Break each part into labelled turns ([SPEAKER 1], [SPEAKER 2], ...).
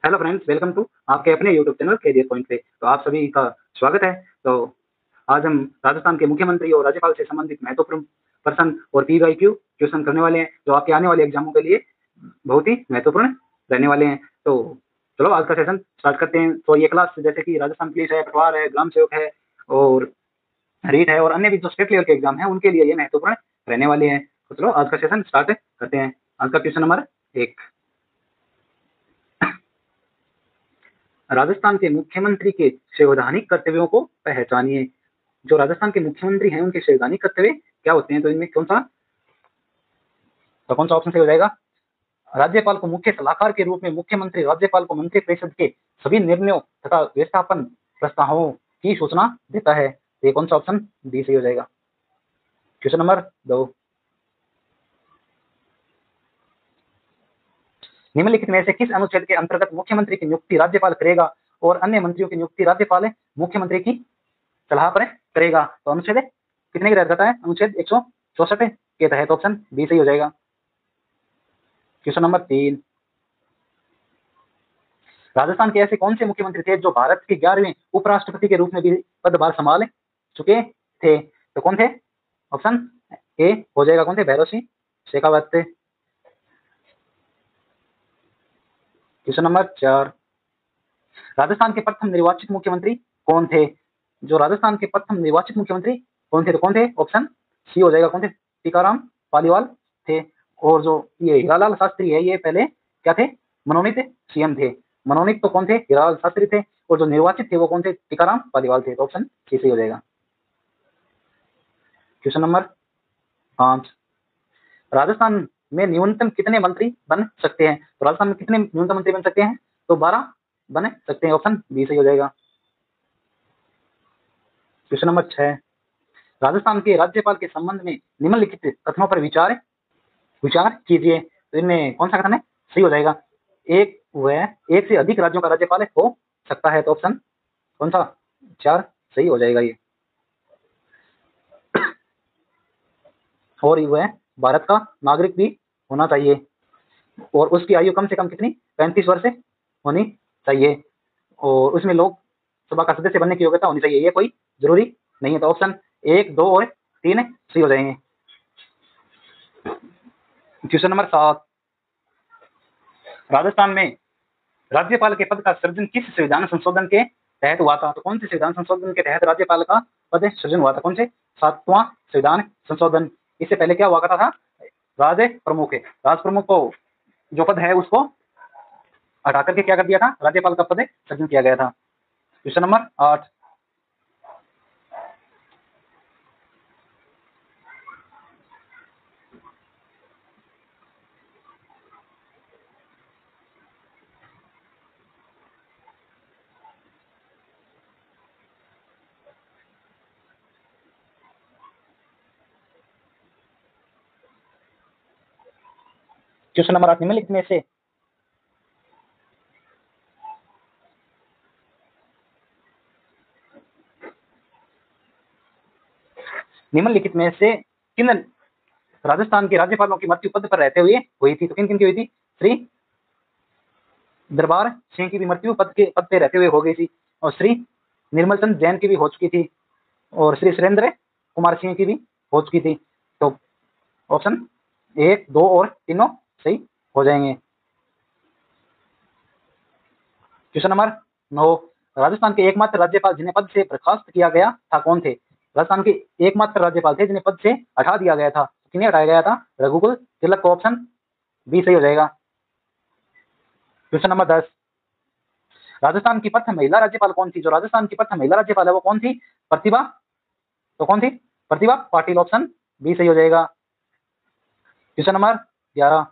[SPEAKER 1] Hello friends, welcome to आपके अपने YouTube channel career point पे। तो आप सभी का स्वागत है। तो आज हम राजस्थान के मुख्यमंत्री और राज्यपाल से संबंधित महत्वपूर्ण प्रश्न और पीवाईक्यू क्वेश्चन करने वाले हैं, जो आपके आने वाले एग्जामों के लिए बहुत ही महत्वपूर्ण रहने वाले हैं। तो चलो आज का सेशन स्टार्ट करते हैं। तो ये क्लास जैसे कि राजस्थान पुलिस है, पटवार है, ग्राम सेवक है और रीट है और अन्य भी जो स्टेट लेवल के एग्जाम है उनके लिए ये महत्वपूर्ण रहने वाले हैं। तो चलो आज का सेशन स्टार्ट करते हैं। आज का क्वेश्चन नंबर 1, राजस्थान के मुख्यमंत्री के संवैधानिक कर्तव्यों को पहचानिए। जो राजस्थान के मुख्यमंत्री हैं उनके संवैधानिक कर्तव्य क्या होते हैं? तो इनमें कौन सा ऑप्शन सही हो जाएगा? राज्यपाल को मुख्य सलाहकार के रूप में मुख्यमंत्री राज्यपाल को मंत्रिपरिषद के सभी निर्णयों तथा व्यवस्थापन प्रस्तावों की सूचना देता है। तो ये कौन सा ऑप्शन डी सही हो जाएगा। क्वेश्चन नंबर 2, निम्नलिखित में से किस अनुच्छेद के अंतर्गत मुख्यमंत्री की नियुक्ति राज्यपाल करेगा और अन्य मंत्रियों की नियुक्ति राज्यपाल मुख्यमंत्री की सलाह पर करेगा? तो अनुच्छेद कितने के तहत करता है? अनुच्छेद 164 के तहत ऑप्शन बी सही हो जाएगा। क्वेश्चन नंबर 3, राजस्थान के ऐसे कौन से मुख्यमंत्री थे जो भारत के 11वें उपराष्ट्रपति के रूप में भी पदभार संभाल चुके थे? तो कौन थे? ऑप्शन ए हो जाएगा, कौन थे? भैरव सिंह शेखावत। क्वेश्चन नंबर 4, राजस्थान के प्रथम निर्वाचित मुख्यमंत्री कौन थे? जो राजस्थान के प्रथम निर्वाचित मुख्यमंत्री कौन थे? तो कौन थे? ऑप्शन सी हो जाएगा, कौन थे? टीकाराम पालीवाल थे। और जो ये हीरालाल शास्त्री है ये पहले क्या थे? मनोनीत सीएम थे। मनोनीत तो कौन थे? हीरालाल शास्त्री थे। और जो निर्वाचित थे वो कौन थे? टीकाराम पालीवाल थे। तो ऑप्शन सी सही हो जाएगा। क्वेश्चन नंबर 5, राजस्थान में न्यूनतम कितने मंत्री बन सकते हैं? तो राजस्थान में कितने न्यूनतम मंत्री बन सकते हैं? तो 12 बन सकते हैं। ऑप्शन बी सही हो जाएगा। क्वेश्चन नंबर 6, राजस्थान के राज्यपाल के संबंध में निम्नलिखित कथनों पर विचार कीजिए। तो इनमें कौन सा कथन है सही हो जाएगा? एक से अधिक राज्यों का राज्यपाल हो सकता है। तो ऑप्शन कौन सा? 4 सही हो जाएगा ये। और वह भारत का नागरिक भी होना चाहिए और उसकी आयु कम से कम कितनी? 35 वर्ष होनी चाहिए और उसमें लोकसभा का सदस्य बनने की योग्यता होनी चाहिए। ये कोई जरूरी नहीं है। तो ऑप्शन 1, 2 और 3 सही हो जाएंगे। क्वेश्चन नंबर 7, राजस्थान में राज्यपाल के पद का सृजन किस संविधान संशोधन के तहत हुआ था? तो कौन से संविधान संशोधन के तहत राज्यपाल का पद सृजन हुआ था? कौन से? 7वां संविधान संशोधन। इससे पहले क्या हुआ करता था? राज प्रमुख को जो पद है उसको हटा करके क्या कर दिया था? राज्यपाल का पद सृजन किया गया था। क्वेश्चन नंबर 8, क्वेश्चन नंबर 8, निम्नलिखित में से किन राजस्थान के राज्यपालों की मृत्यु पद पर रहते हुए हुई थी? तो किन किन की हुई थी? श्री दरबार सिंह की भी मृत्यु पद पे रहते हुए हो गई थी और श्री निर्मल चंद जैन की भी हो चुकी थी और श्री सुरेंद्र कुमार सिंह की भी हो चुकी थी। तो ऑप्शन 1, 2 और तीनों सही हो जाएंगे। क्वेश्चन नंबर 9, राजस्थान के एकमात्र राज्यपाल जिन्हें पद से बर्खास्त किया गया था कौन थे? राजस्थान के एकमात्र राज्यपाल थे जिन्हें पद से हटा दिया गया था। किन्हें हटाया गया था? रघुकुल तिलक को। ऑप्शन बी सही हो जाएगा। क्वेश्चन नंबर 10, राजस्थान की प्रथम महिला राज्यपाल कौन थी? जो राजस्थान की प्रथम महिला राज्यपाल है वो कौन थी? प्रतिभा। तो कौन थी? प्रतिभा पाटिल। ऑप्शन बी सही हो जाएगा। क्वेश्चन नंबर 11,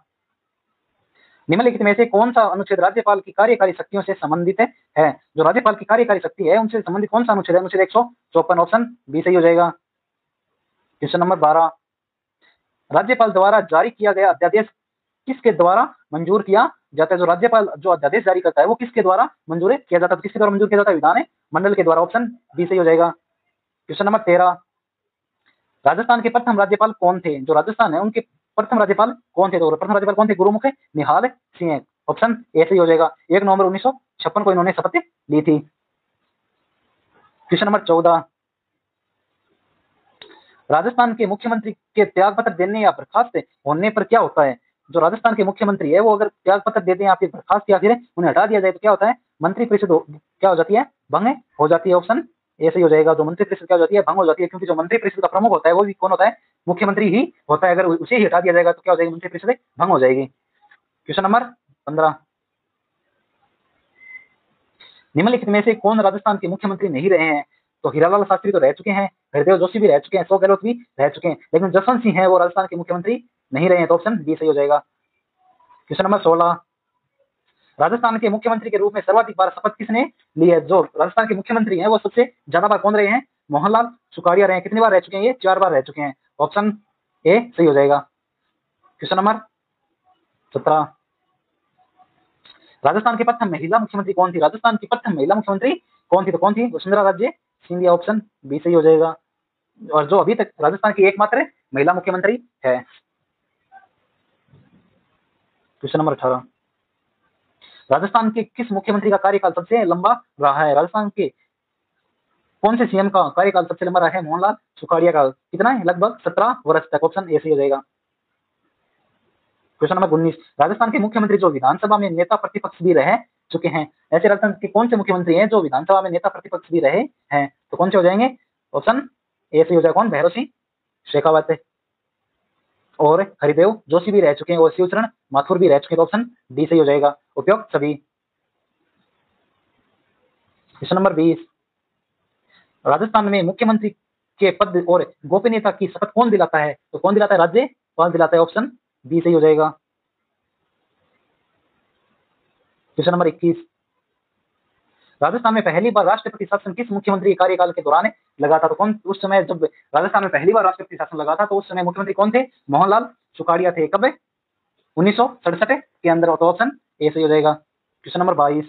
[SPEAKER 1] निम्नलिखित में से कौन सा अनुच्छेद राज्यपाल की कार्यकारी शक्तियों से संबंधित है? जो राज्यपाल की कार्यकारी शक्ति है उनसे संबंधित कौन सा अनुच्छेद है? अनुच्छेद 154। ऑप्शन बी सही हो जाएगा। क्वेश्चन नंबर 12, राज्यपाल द्वारा जारी किया गया अध्यादेश किसके द्वारा मंजूर किया जाता है? जो राज्यपाल जो अध्यादेश जारी करता है वो किसके द्वारा मंजूर किया जाता है? किसके द्वारा मंजूर किया जाता है? विधान मंडल के द्वारा। ऑप्शन बी सही हो जाएगा। क्वेश्चन नंबर 13, राजस्थान के प्रथम राज्यपाल कौन थे? जो राजस्थान है उनके प्रथम राज्यपाल कौन थे? तो प्रथम राज्यपाल कौन थे? गुरुमुख निहाल सिंह। ऑप्शन ए सही हो जाएगा। 1 नवंबर 1956 को इन्होंने शपथ ली थी। क्वेश्चन नंबर 14, राजस्थान के मुख्यमंत्री के त्यागपत्र देने या बर्खास्त होने पर क्या होता है? जो राजस्थान के मुख्यमंत्री है वो अगर त्यागपत्र दे दें या फिर बर्खास्त या फिर उन्हें हटा दिया जाए तो क्या होता है? मंत्री परिषद क्या हो जाती है? भंग हो जाती है। ऑप्शन ए सही हो जाएगा। जो मंत्री परिषद क्या हो जाती है? भंग हो जाती है, क्योंकि जो मंत्री परिषद का प्रमुख होता है वो भी कौन होता है? मुख्यमंत्री ही होता है। अगर उसे ही हटा दिया जाएगा तो क्या हो जाएगी? मंत्री परिषद भंग हो जाएगी। क्वेश्चन नंबर 15, निम्नलिखित में से कौन राजस्थान के मुख्यमंत्री नहीं रहे हैं? तो हीरालाल शास्त्री तो रह चुके हैं, हरदेव जोशी भी रह चुके हैं, अशोक गहलोत भी रह चुके हैं, लेकिन जसवंत सिंह है वो राजस्थान के मुख्यमंत्री नहीं रहे हैं, तो ऑप्शन बी सही हो जाएगा। क्वेश्चन नंबर 16, राजस्थान के मुख्यमंत्री के रूप में सर्वाधिक बार शपथ किसने ली है? जो राजस्थान के मुख्यमंत्री हैं वो सबसे ज्यादा बार कौन रहे हैं? मोहनलाल सुखाड़िया रहे हैं। कितनी बार रह चुके हैं ये? 4 बार रह चुके हैं। ऑप्शन ए सही हो जाएगा। क्वेश्चन नंबर 17, राजस्थान की प्रथम महिला मुख्यमंत्री कौन थी? राजस्थान की प्रथम महिला मुख्यमंत्री कौन थी? तो कौन थी? वसुंधरा राजे सिंधिया। ऑप्शन बी सही हो जाएगा, और जो अभी तक राजस्थान की एकमात्र महिला मुख्यमंत्री है। क्वेश्चन नंबर 18, राजस्थान के किस मुख्यमंत्री का कार्यकाल सबसे लंबा रहा है? राजस्थान के कौन से सीएम का कार्यकाल सबसे लंबा रहा है? मोहनलाल सुखाड़िया का। कितना है? लगभग 17 वर्ष तक। ऑप्शन ए सही हो जाएगा। क्वेश्चन नंबर 19, राजस्थान के मुख्यमंत्री जो विधानसभा में नेता प्रतिपक्ष भी रह चुके हैं, ऐसे राजस्थान के कौन से मुख्यमंत्री हैं जो विधानसभा में नेता प्रतिपक्ष भी रहे हैं? तो कौन से हो जाएंगे? ऑप्शन ए सही हो जाएगा। कौन? भैरव सिंह शेखावत और हरिदेव जोशी भी रह चुके हैं, और शिवचरण माथुर भी रह चुके हैं, तो ऑप्शन डी सही हो जाएगा। उपयुक्त सभी। क्वेश्चन नंबर 20, राजस्थान में मुख्यमंत्री के पद और गोपनीयता की शपथ कौन दिलाता है? तो कौन दिलाता है? राज्यपाल दिलाता है। ऑप्शन बी सही हो जाएगा। क्वेश्चन नंबर 21, राजस्थान में पहली बार राष्ट्रपति शासन किस मुख्यमंत्री कार्यकाल के दौरान लगा था? तो कौन उस समय जब राजस्थान में पहली बार राष्ट्रपति शासन लगा था तो उस समय मुख्यमंत्री कौन थे? मोहनलाल सुखाड़िया थे। कब? 1967 के अंदर। तो ऑप्शन ए सही हो जाएगा। क्वेश्चन नंबर 22,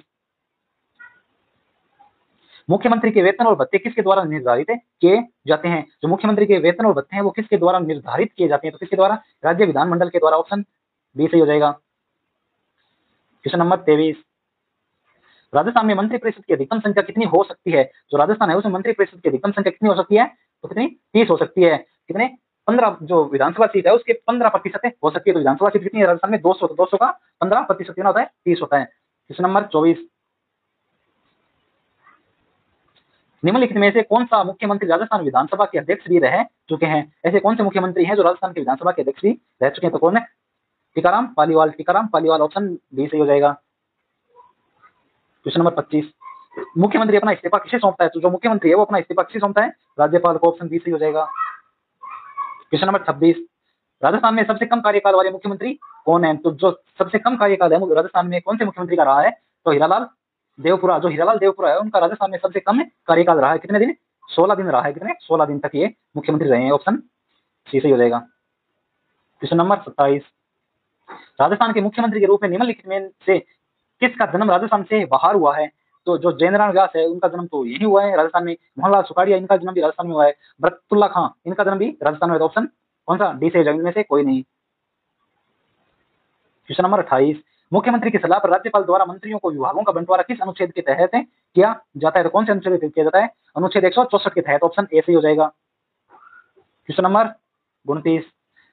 [SPEAKER 1] मुख्यमंत्री के वेतन और भत्ते किसके द्वारा निर्धारित किए जाते हैं? जो मुख्यमंत्री के वेतन और भत्ते हैं वो किसके द्वारा निर्धारित किए जाते हैं? तो किसके द्वारा? राज्य विधानमंडल के द्वारा। ऑप्शन बी सही हो जाएगा। क्वेश्चन नंबर 23, राजस्थान में मंत्री परिषद की अधिकतम संख्या कितनी हो सकती है? जो राजस्थान है उसमें मंत्री परिषद की अधिकतम संख्या कितनी हो सकती है? तो कितनी? 30 हो सकती है। कितने? 15। जो विधानसभा सीट है उसके 15% हो सकती है। तो विधानसभा सीट कितनी है राजस्थान में? 200। तो 200 का 15% कितना होता है? 30 होता है। क्वेश्चन नंबर 24, निम्नलिखित में से कौन सा मुख्यमंत्री राजस्थान विधानसभा के अध्यक्ष भी रह चुके हैं? ऐसे कौन से मुख्यमंत्री हैं जो राजस्थान के विधानसभा के अध्यक्ष भी रह चुके हैं? तो कौन है? टीकाराम पालीवाल। टीकाराम पालीवाल। ऑप्शन बी सही हो जाएगा। क्वेश्चन नंबर 25, मुख्यमंत्री अपना इस्तीफा किसे सौंपता है? तो जो मुख्यमंत्री है वो अपना इस्तीफा किसे सौंपता है? राज्यपाल को। ऑप्शन बी सही हो जाएगा। क्वेश्चन नंबर 26, राजस्थान में सबसे कम कार्यकाल वाले मुख्यमंत्री कौन है? तो जो सबसे कम कार्यकाल है राजस्थान में कौन से मुख्यमंत्री का रहा है? तो हीरालाल देवपुरा। जो हीरालाल देवपुरा है उनका राजस्थान में सबसे कम कार्यकाल रहा है। कितने दिन? 16 दिन रहा है। कितने? 16 दिन तक ये मुख्यमंत्री रहे हैं। ऑप्शन सी सही हो जाएगा। क्वेश्चन नंबर 27, राजस्थान के मुख्यमंत्री के रूप में निम्नलिखित में से किसका जन्म राजस्थान से बाहर हुआ है? तो जो जयनारायण व्यास है उनका जन्म तो यही हुआ है राजस्थान में। मोहनलाल सुखाड़िया इनका जन्म भी राजस्थान में हुआ है। बरकतुल्ला खां इनका जन्म भी राजस्थान में। ऑप्शन कौन सा? डी से जमीन में से कोई नहीं। क्वेश्चन नंबर 28, मुख्यमंत्री की सलाह पर राज्यपाल द्वारा मंत्रियों को विभागों का बंटवारा किस अनुच्छेद के तहत किया जाता है? तो कौन से अनुच्छेद के किया जाता है? अनुच्छेद 164 के तहत। ऑप्शन ए सही हो जाएगा। क्वेश्चन नंबर 29,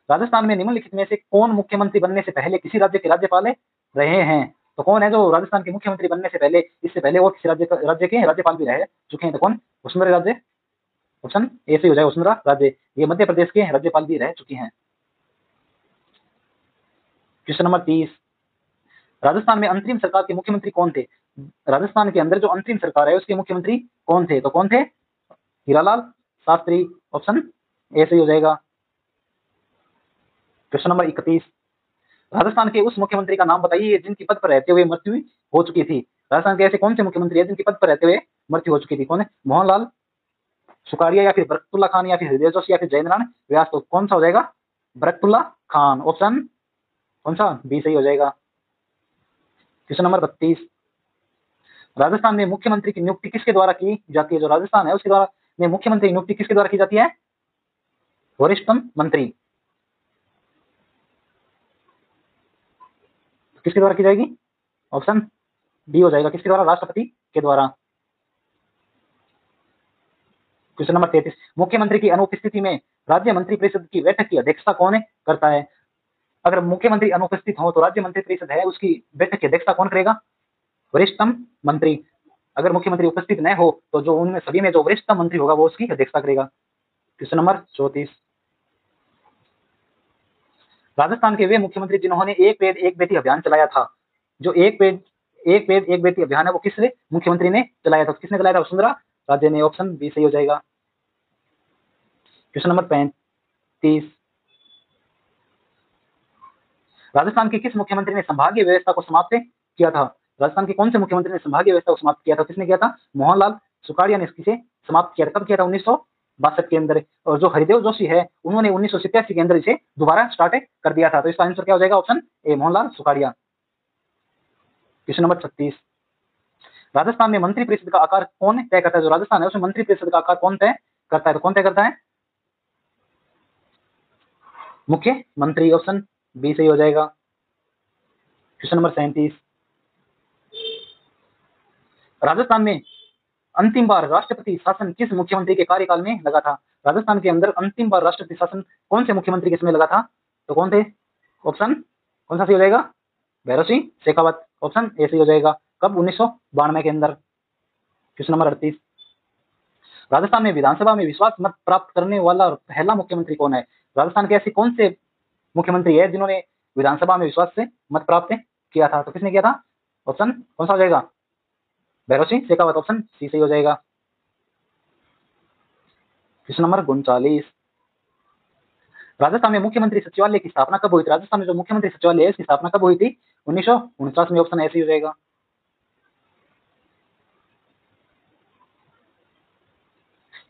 [SPEAKER 1] राजस्थान में निम्नलिखित में से कौन मुख्यमंत्री बनने से पहले किसी राज्य के राज्यपाल रहे हैं? तो कौन है जो राजस्थान के मुख्यमंत्री बनने से पहले, इससे पहले और किसी राज्य के राज्यपाल भी रह चुके हैं? तो कौन? वसुंधरा राजे। ऑप्शन ए सही हो जाएगा। वसुंधरा राजे ये मध्य प्रदेश के राज्यपाल भी रह चुकी हैं। क्वेश्चन नंबर 30, राजस्थान में अंतरिम सरकार के मुख्यमंत्री कौन थे? राजस्थान के अंदर जो अंतरिम सरकार है उसके मुख्यमंत्री कौन थे? तो कौन थे? हीरालाल शास्त्री। ऑप्शन ए सही हो जाएगा। क्वेश्चन नंबर 31, राजस्थान के उस मुख्यमंत्री का नाम बताइए जिनकी पद पर रहते हुए मृत्यु हो चुकी थी। राजस्थान के ऐसे कौन से मुख्यमंत्री है जिनकी पद पर रहते हुए मृत्यु हो चुकी थी? कौन है? मोहनलाल सुखाड़िया या फिर बरकतुल्ला खान या फिर हृदय जोशी या फिर जयनारायण व्यास। तो कौन सा हो जाएगा? बरकतुल्ला खान। ऑप्शन कौन सा? बी सही हो जाएगा। क्वेश्चन नंबर 32, राजस्थान में मुख्यमंत्री की नियुक्ति किसके द्वारा की जाती है? जो राजस्थान है उसके द्वारा में मुख्यमंत्री की नियुक्ति किसके द्वारा की जाती है? वरिष्ठतम मंत्री। किसके द्वारा की जाएगी? ऑप्शन डी हो जाएगा, किसके द्वारा? राष्ट्रपति के द्वारा। क्वेश्चन नंबर 33, मुख्यमंत्री की अनुपस्थिति में राज्य मंत्रिपरिषद की बैठक की अध्यक्षता कौन करता है? अगर मुख्यमंत्री अनुपस्थित हो तो राज्य मंत्रिपरिषद है उसकी बैठक की अध्यक्षता कौन करेगा? वरिष्ठतम मंत्री। अगर मुख्यमंत्री उपस्थित न हो तो जो उनमें सभी में जो वरिष्ठतम मंत्री होगा वो उसकी अध्यक्षता करेगा। क्वेश्चन नंबर 34, राजस्थान के वे मुख्यमंत्री जिन्होंने एक पेड़ एक बेटी अभियान चलाया था, जो एक पेड़ एक बेटी अभियान है वो किस मुख्यमंत्री ने चलाया था? किसने चलाया था? वसुंधरा राजे ने। ऑप्शन बी सही हो जाएगा। क्वेश्चन नंबर 35, राजस्थान के किस मुख्यमंत्री ने संभागीय व्यवस्था को समाप्त किया था? राजस्थान के कौन से मुख्यमंत्री ने संभागीय व्यवस्था को समाप्त किया था? किसने किया था? मोहनलाल सुखाड़िया ने इसकी समाप्त किया था। कब किया था? 1962 के अंदर। और जो हरिदेव जोशी है उन्होंने 1987 के अंदर इसे दोबारा स्टार्ट कर दिया था। तो इसका आंसर क्या हो जाएगा? Option A, Mohanlal Sukhadia. Question number 36, Rajasthan में मंत्रिपरिषद का आकार कौन तय करता है? जो राजस्थान है उसमें मंत्रिपरिषद का आकार कौन तय करता है? तो कौन तय करता है? मुख्यमंत्री। ऑप्शन बी सही हो जाएगा। क्वेश्चन नंबर 37, राजस्थान में अंतिम बार राष्ट्रपति शासन किस मुख्यमंत्री के कार्यकाल में लगा था? राजस्थान के अंदर अंतिम बार राष्ट्रपति शासन कौन से मुख्यमंत्री के समय लगा था? तो कौन थे? ऑप्शन कौन सा सही हो जाएगा? भैरव सिंह शेखावत। ऑप्शन ए सही हो जाएगा। कब? 1992 के अंदर। क्वेश्चन नंबर 38, राजस्थान में विधानसभा में विश्वास मत प्राप्त करने वाला पहला मुख्यमंत्री कौन है? राजस्थान के ऐसे कौन से मुख्यमंत्री है जिन्होंने विधानसभा में विश्वास से मत प्राप्त किया था? तो किसने किया था? ऑप्शन कौन सा हो जाएगा? भैरव सिंह शेखावत। ऑप्शन सी सही हो जाएगा। क्वेश्चन नंबर 39, राजस्थान में मुख्यमंत्री सचिवालय की स्थापना कब हुई थी? राजस्थान में जो मुख्यमंत्री सचिवालय है इसकी स्थापना कब हुई थी? 1949 में। ऑप्शन ऐसे ही हो जाएगा।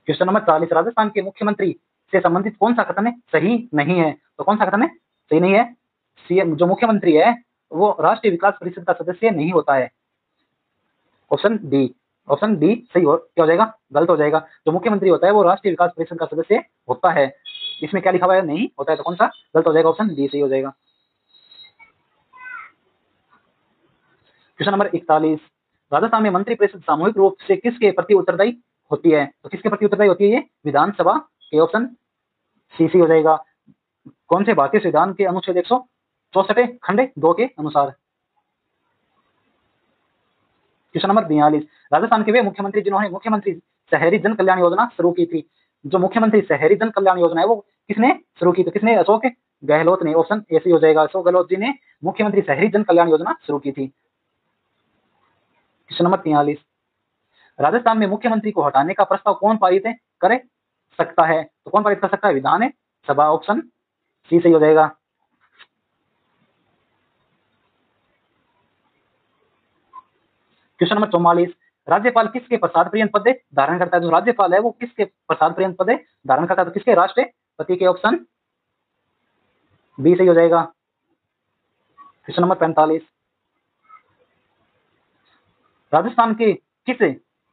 [SPEAKER 1] क्वेश्चन नंबर 40, राजस्थान के मुख्यमंत्री से संबंधित कौन सा कथन सही नहीं है? तो कौन सा कथन सही नहीं है? सीएम जो मुख्यमंत्री है वो राष्ट्रीय विकास परिषद का सदस्य नहीं होता है। Option D. ऑप्शन डी सही हो क्या हो जाएगा? गलत हो जाएगा। जो मुख्यमंत्री होता है वो राष्ट्रीय विकास परिषद का सदस्य होता है। इसमें क्या लिखा हुआ है? नहीं होता है। तो कौन सा गलत हो जाएगा? ऑप्शन डी सही हो जाएगा। क्वेश्चन नंबर 41, राजस्थान में मंत्रिपरिषद सामूहिक रूप से किसके प्रति उत्तरदायी होती है? तो किसके प्रति उत्तरदायी होती है? ये विधानसभा के। ऑप्शन सी सी हो जाएगा। कौन से भारतीय संविधान के अनुच्छेद 164 खंड 2 के अनुसार। क्वेश्चन नंबर 42, राजस्थान के वे मुख्यमंत्री जिन्होंने मुख्यमंत्री शहरी जन कल्याण योजना शुरू की थी। जो मुख्यमंत्री शहरी जन कल्याण योजना है वो किसने शुरू की? तो किसने? अशोक गहलोत ने। ऑप्शन ए सी हो जाएगा। अशोक गहलोत जी ने मुख्यमंत्री शहरी जन कल्याण योजना शुरू की थी। क्वेश्चन नंबर 43, राजस्थान में मुख्यमंत्री को हटाने का प्रस्ताव कौन पारित कर सकता है? तो कौन पारित कर सकता है? विधान सभा। ऑप्शन सी सही हो जाएगा। क्वेश्चन नंबर 44, राज्यपाल किसके प्रसाद पर्यंत पद धारण करता है? जो राज्यपाल है वो किसके प्रसाद पर्यंत पद धारण करता है? तो किसके? राष्ट्रपति के। ऑप्शन बी सही हो जाएगा। क्वेश्चन नंबर 45, राजस्थान के किस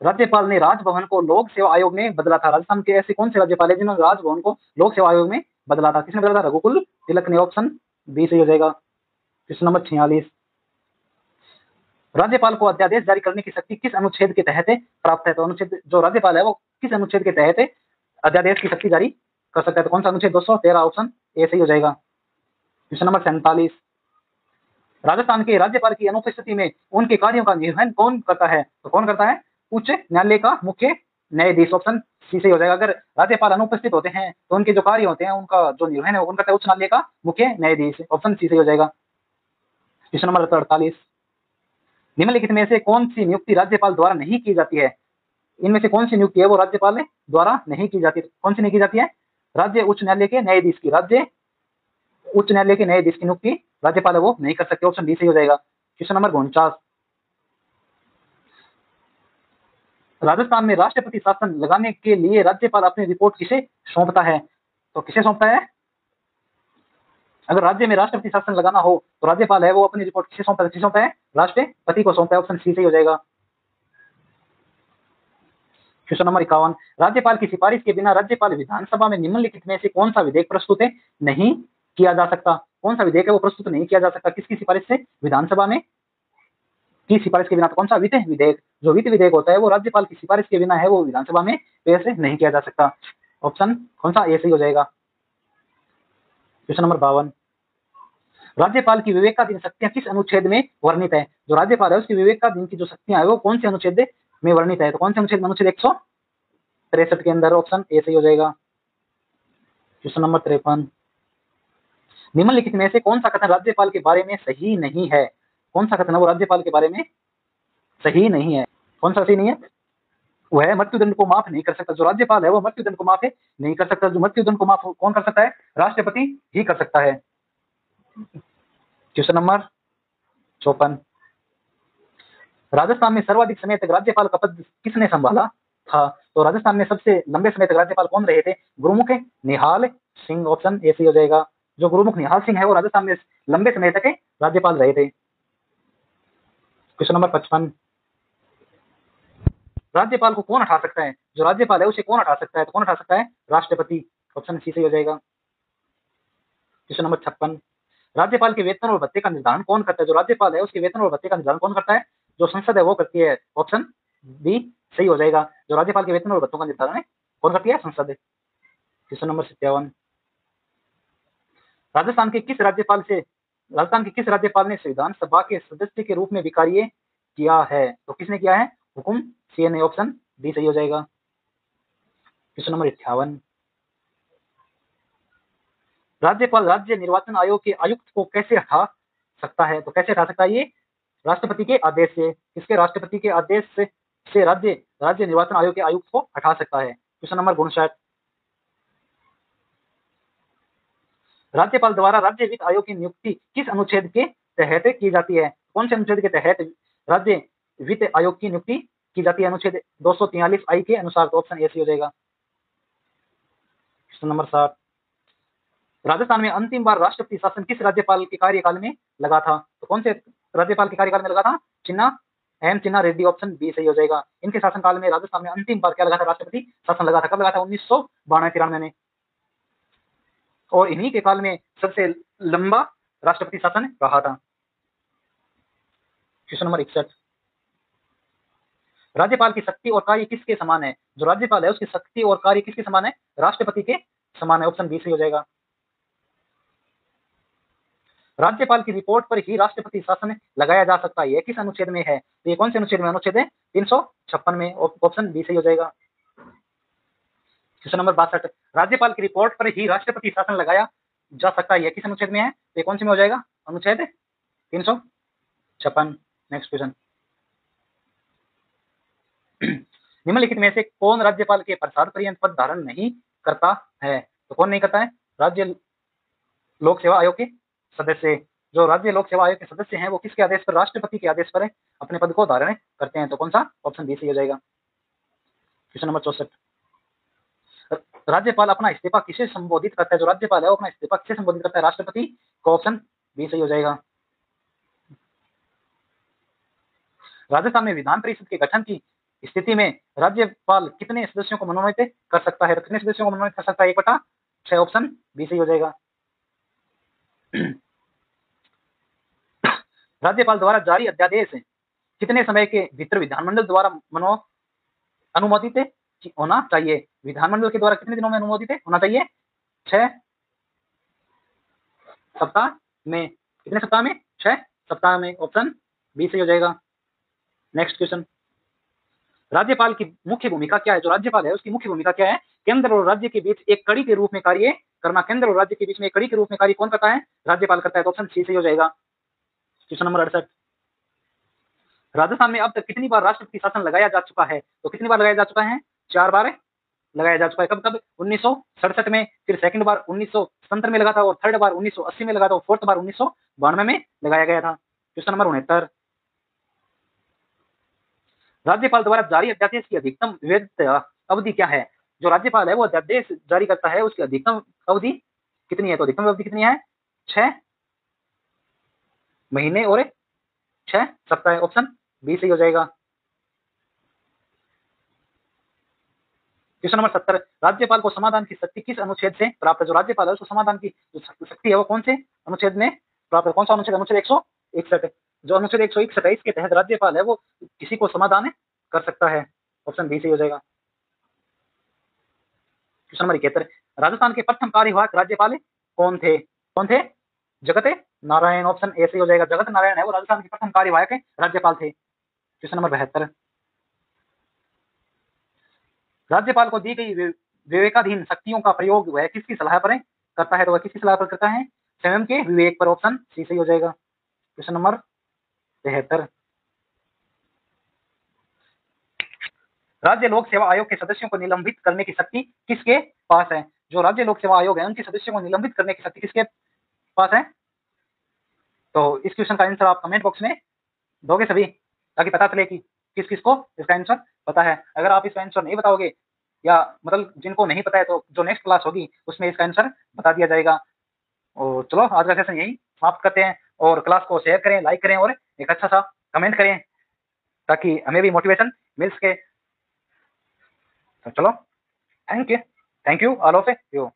[SPEAKER 1] राज्यपाल ने राजभवन को लोक सेवा आयोग में बदला था? राजस्थान के ऐसे कौन से राज्यपाल है जिन्होंने राजभवन को लोक सेवा आयोग में बदला था? किसने बदला था? रघुकुल तिलक ने। ऑप्शन बी सही हो जाएगा। क्वेश्चन नंबर 46, राज्यपाल को अध्यादेश जारी करने की शक्ति किस अनुच्छेद के तहत प्राप्त है? तो अनुच्छेद जो राज्यपाल है वो किस अनुच्छेद के तहत अध्यादेश की शक्ति जारी कर सकता है? तो कौन सा अनुच्छेद? 213। ऑप्शन ए सही हो जाएगा। क्वेश्चन नंबर 47, राजस्थान के राज्यपाल की अनुपस्थिति में उनके कार्यों का निर्वहन कौन करता है? तो कौन करता है? उच्च न्यायालय का मुख्य न्यायाधीश। ऑप्शन सी सही हो जाएगा। अगर राज्यपाल अनुपस्थित होते हैं तो उनके जो कार्य होते हैं उनका जो निर्वहन है वो कौन करता है? उच्च न्यायालय का मुख्य न्यायाधीश। ऑप्शन सी सही हो जाएगा। क्वेश्चन नंबर 48, निम्नलिखित में से कौन सी नियुक्ति राज्यपाल द्वारा नहीं की जाती है? इनमें से कौन सी नियुक्ति है वो राज्यपाल द्वारा नहीं की जाती? कौन सी नहीं की जाती है? राज्य उच्च न्यायालय के न्यायाधीश की। राज्य उच्च न्यायालय के न्यायाधीश की नियुक्ति राज्यपाल है वो नहीं कर सकते। ऑप्शन डी सही हो जाएगा। क्वेश्चन नंबर 49, राजस्थान में राष्ट्रपति शासन लगाने के लिए राज्यपाल अपनी रिपोर्ट किसे सौंपता है? तो किसे सौंपता है? अगर राज्य में राष्ट्रपति शासन लगाना हो तो राज्यपाल है वो अपनी रिपोर्ट किसे सौंपता है? किसे सौंपता है? राष्ट्रपति को सौंपता है। ऑप्शन सी सही हो जाएगा। क्वेश्चन नंबर 51, राज्यपाल की सिफारिश के बिना राज्यपाल विधानसभा में निम्नलिखित में से कौन सा विधेयक प्रस्तुत नहीं किया जा सकता? कौन सा विधेयक है वो प्रस्तुत नहीं किया जा सकता? किसकी सिफारिश से? विधानसभा में की सिफारिश के बिना, तो कौन सा वित्त विधेयक, जो वित्त विधेयक होता है वो राज्यपाल की सिफारिश के बिना है, वो विधानसभा में पेश नहीं किया जा सकता। ऑप्शन कौन सा ए सही हो जाएगा। क्वेश्चन नंबर 52, राज्यपाल की विवेकाधीन शक्तियां किस अनुच्छेद में वर्णित है। जो राज्यपाल है उसकी विवेकाधीन की जो शक्तियां है वो कौन से अनुच्छेद में वर्णित है, तो कौन से अनुच्छेद में, अनुच्छेद 163 के अंदर। ऑप्शन ए सही हो जाएगा। क्वेश्चन नंबर 53, निम्नलिखित में से कौन सा कथन राज्यपाल के बारे में सही नहीं है। कौन सा कथन है वो राज्यपाल के बारे में सही नहीं है, कौन सा सही नहीं है। वह मृत्युदंड को माफ नहीं कर सकता। जो राज्यपाल है वो मृत्युदंड को माफ नहीं कर सकता। जो मृत्युदंड को माफ कौन कर सकता है, राष्ट्रपति ही कर सकता है। क्वेश्चन नंबर 54, राजस्थान में सर्वाधिक समय तक राज्यपाल का पद किसने संभाला था। तो राजस्थान में सबसे लंबे समय तक राज्यपाल कौन रहे थे, गुरुमुख निहाल सिंह। ऑप्शन ए सही हो जाएगा। जो गुरुमुख निहाल सिंह है वो राजस्थान में लंबे समय तक राज्यपाल रहे थे। क्वेश्चन नंबर 55, राज्यपाल को कौन हटा सकता है। जो राज्यपाल है उसे कौन हटा सकता है, तो कौन हटा सकता है, राष्ट्रपति। ऑप्शन सी सही हो जाएगा। क्वेश्चन नंबर 56, राज्यपाल के वेतन और भत्ते का निर्धारण कौन करता है। जो राज्यपाल है उसके वेतन और भत्ते का निर्धारण कौन करता है, जो संसद है वो करती है। ऑप्शन बी सही हो जाएगा। जो राज्यपाल के वेतन और भत्तों का निर्धारण है कौन करती है, संसद। क्वेश्चन नंबर 57, राजस्थान के किस राज्यपाल ने संविधान सभा के सदस्य के रूप में भी कार्य किया है, तो किसने किया है, हुकुम सिंह ने। ऑप्शन डी सही हो जाएगा। क्वेश्चन नंबर 58, राज्यपाल राज्य निर्वाचन आयोग के आयुक्त को कैसे हटा सकता है, तो कैसे हटा सकता है ये, राष्ट्रपति के आदेश से। किसके, राष्ट्रपति के आदेश से राज्य निर्वाचन आयोग के आयुक्त को हटा सकता है। क्वेश्चन नंबर 59, राज्यपाल द्वारा राज्य वित्त आयोग की नियुक्ति किस अनुच्छेद के तहत की जाती है। कौन से अनुच्छेद के तहत राज्य वित्त आयोग की नियुक्ति की जाती है, अनुच्छेद 243 आई के अनुसार। तो ऑप्शन ए सही हो जाएगा। क्वेश्चन नंबर 7, राजस्थान में अंतिम बार राष्ट्रपति शासन किस राज्यपाल के कार्यकाल में लगा था, तो कौन से राज्यपाल के कार्यकाल में लगा था, चिन्ना रेड्डी। ऑप्शन बी सही हो जाएगा। इनके शासनकाल में राजस्थान में अंतिम बार क्या लगा था, राष्ट्रपति शासन लगा था। कब लगा था, 1992-93 में। और इन्हीं के काल में सबसे लंबा राष्ट्रपति शासन रहा था। क्वेश्चन नंबर 61, राज्यपाल की शक्ति और कार्य किसके समान है। जो राज्यपाल है उसकी शक्ति और कार्य किसके समान है, राष्ट्रपति के समान है। ऑप्शन बी सही हो जाएगा। राज्यपाल की रिपोर्ट पर ही राष्ट्रपति शासन लगाया जा सकता है, ये किस अनुच्छेद में है, तो ये कौन से अनुच्छेद में, अनुच्छेद है 356 में। ऑप्शन बी सही हो जाएगा। क्वेश्चन नंबर 62, राज्यपाल की रिपोर्ट पर ही राष्ट्रपति शासन लगाया जा सकता है, ये किस अनुच्छेद में है, तो ये कौन से में हो जाएगा, अनुच्छेद 356। नेक्स्ट क्वेश्चन, निम्नलिखित में से कौन राज्यपाल के प्रसाद पर्यंत पद धारण नहीं करता है, तो कौन नहीं करता है, राज्य लोक सेवा आयोग के सदस्य। जो राज्य लोक सेवा आयोग के सदस्य हैं वो किसके आदेश पर, राष्ट्रपति के आदेश पर अपने पद को धारण करते हैं। तो कौन सा, ऑप्शन बी सही हो जाएगा। क्वेश्चन नंबर 64, राज्यपाल अपना इस्तीफा किसे संबोधित करता है। जो राज्यपाल है वो अपना इस्तीफा किसे संबोधित करता है, राष्ट्रपति को। ऑप्शन बी सही हो जाएगा। राजस्थान में विधान परिषद के गठन की स्थिति में राज्यपाल कितने सदस्यों को मनोनीत कर सकता है, तो कितने सदस्यों को मनोनीत कर सकता है, 1/6। ऑप्शन बी सही हो जाएगा। राज्यपाल द्वारा जारी अध्यादेश कितने समय के भीतर विधानमंडल द्वारा अनुमोदित होना चाहिए। विधानमंडल के द्वारा कितने दिनों में अनुमोदित होना चाहिए, 6 सप्ताह में। कितने सप्ताह में, 6 सप्ताह में। ऑप्शन बी सही हो जाएगा। नेक्स्ट क्वेश्चन, राज्यपाल की मुख्य भूमिका क्या है। जो राज्यपाल है उसकी मुख्य भूमिका क्या है, केंद्र और राज्य के बीच एक कड़ी के रूप में कार्य करना। केंद्र और राज्य के बीच में एक कड़ी के रूप में कार्य कौन करता है, राज्यपाल करता है। तो ऑप्शन सी सही हो जाएगा। क्वेश्चन नंबर 68, राजस्थान में अब तक कितनी बार राष्ट्रपति शासन लगाया जा चुका है, तो कितनी बार लगाया जा चुका है, 4 बार लगाया जा चुका है। कब कब, 1967 में, फिर सेकंड बार 1970 में लगा था, और थर्ड बार 1980 में लगा था, और फोर्थ बार 1992 में लगाया गया था। क्वेश्चन नंबर 69, राज्यपाल द्वारा जारी अध्यादेश की अधिकतम वैधता अवधि क्या है। जो राज्यपाल है वो अध्यादेश जारी करता है उसकी अधिकतम अवधि कितनी है, तो अधिकतम अवधि कितनी है, 6 महीने और 6 सप्ताह। ऑप्शन बी सही हो जाएगा। क्वेश्चन नंबर 70, राज्यपाल को समाधान की शक्ति किस अनुच्छेद से प्राप्त है। जो राज्यपाल है उसको समाधान की जो शक्ति है वो कौन से अनुच्छेद में प्राप्त है, कौन सा अनुच्छेद, अनुच्छेद 161। जो अनुच्छेद 127 के तहत राज्यपाल है वो किसी को समाधान कर सकता है। ऑप्शन बी सही हो जाएगा। क्वेश्चन नंबर 71, राजस्थान के प्रथम कार्यवाहक राज्यपाल कौन थे? कौन थे? जगत नारायण। ऑप्शन ए सही हो जाएगा। जगत नारायण है वो राजस्थान के प्रथम कार्यवाहक राज्यपाल थे। क्वेश्चन नंबर 72, राज्यपाल को दी गई विवेकाधीन शक्तियों का प्रयोग वह किसकी सलाह पर करता है? तो वह किसकी सलाह पर करता है? स्वयं के विवेक पर। ऑप्शन सी सही हो जाएगा। क्वेश्चन नंबर 73, राज्य लोक सेवा आयोग के सदस्यों को निलंबित करने की शक्ति किसके पास है? जो राज्य लोक सेवा आयोग है उनके सदस्यों को निलंबित करने की शक्ति किसके पास है? तो इस क्वेश्चन का आंसर आप कमेंट बॉक्स में दोगे सभी, ताकि पता चले कि किस किस को इसका आंसर पता है। अगर आप इसका आंसर नहीं बताओगे या मतलब जिनको नहीं पता है तो जो नेक्स्ट क्लास होगी उसमें इसका आंसर बता दिया जाएगा। और चलो आज का सेशन यही समाप्त करते हैं, और क्लास को शेयर करें, लाइक करें और एक अच्छा सा कमेंट करें ताकि हमें भी मोटिवेशन मिल सके। तो चलो, thank you all of you.